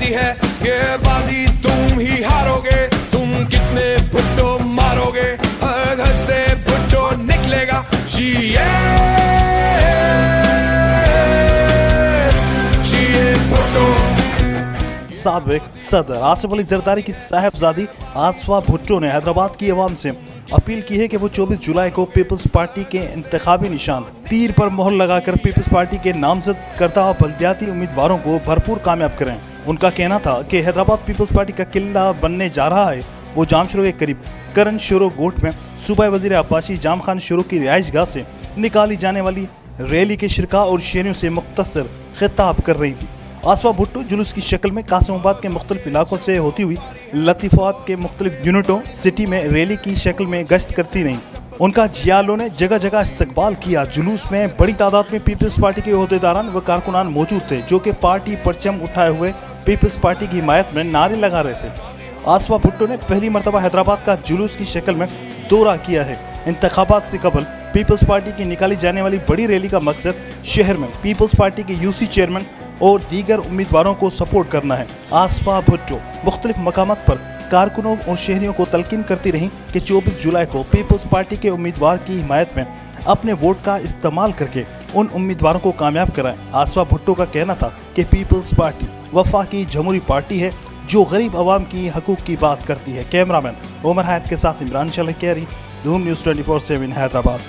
बाजी है, ये बाजी तुम ही हारोगे, तुम कितने भुट्टो मारोगे, हर घर से भुट्टो निकलेगा, जिए भुट्टो। साबिक सदर आसिफ अली जरदारी की साहबजादी आसफा भुट्टो ने हैदराबाद की आवाम से अपील की है कि वो 24 जुलाई को पीपल्स पार्टी के इंतखाबी निशान तीर पर मोहर लगाकर पीपल्स पार्टी के नामजद करदा बल्दियाती उम्मीदवारों को भरपूर कामयाब करें। उनका कहना था कि हैदराबाद पीपल्स पार्टी का किला बनने जा रहा है। वो जामशोरो के करीब करन शोरो गोट में सूबाई वजीर अब्बासी जाम खान शोरो की रिहाइश गाह से निकाली जाने वाली रैली के शिरका और शहरियों से मुख्तसर खिताब कर रही थी। आसफा भुट्टो जुलूस की शक्ल में कासिमाबाद के मुख्तलिफ इलाकों से होती हुई लतीफ़ात के मुख्तलिफ यूनिटों सिटी में रैली की शक्ल में गश्त करती रहीं। उनका जियालों ने जगह जगह इस्तकबाल किया। जुलूस में बड़ी तादाद में पीपल्स पार्टी के ओहदेदारान व कारकुनान मौजूद थे, जो कि पार्टी परचम उठाए हुए पीपल्स पार्टी की हिमायत में नारे लगा रहे थे। आसफा भुट्टो ने पहली मरतबा हैदराबाद का जुलूस की शक्ल में दौरा किया है। इंतखाबात से कबल पीपल्स पार्टी की निकाली जाने वाली बड़ी रैली का मकसद शहर में पीपल्स पार्टी के यूसी चेयरमैन और दीगर उम्मीदवारों को सपोर्ट करना है। आसफा भुट्टो मुख्तलिफ मकामात पर कारकुनों और शहरियों को तलकीन करती रहीं कि 24 जुलाई को पीपल्स पार्टी के उम्मीदवार की हिमायत में अपने वोट का इस्तेमाल करके उन उम्मीदवारों को कामयाब कराएं। आसफा भुट्टो का कहना था कि पीपल्स पार्टी वफाकी जमहूरी पार्टी है जो गरीब आवाम की हकूक की बात करती है। कैमरामैन उमर हैत के साथ इमरान शलकेरी, धूम न्यूज़ 24/7 हैदराबाद।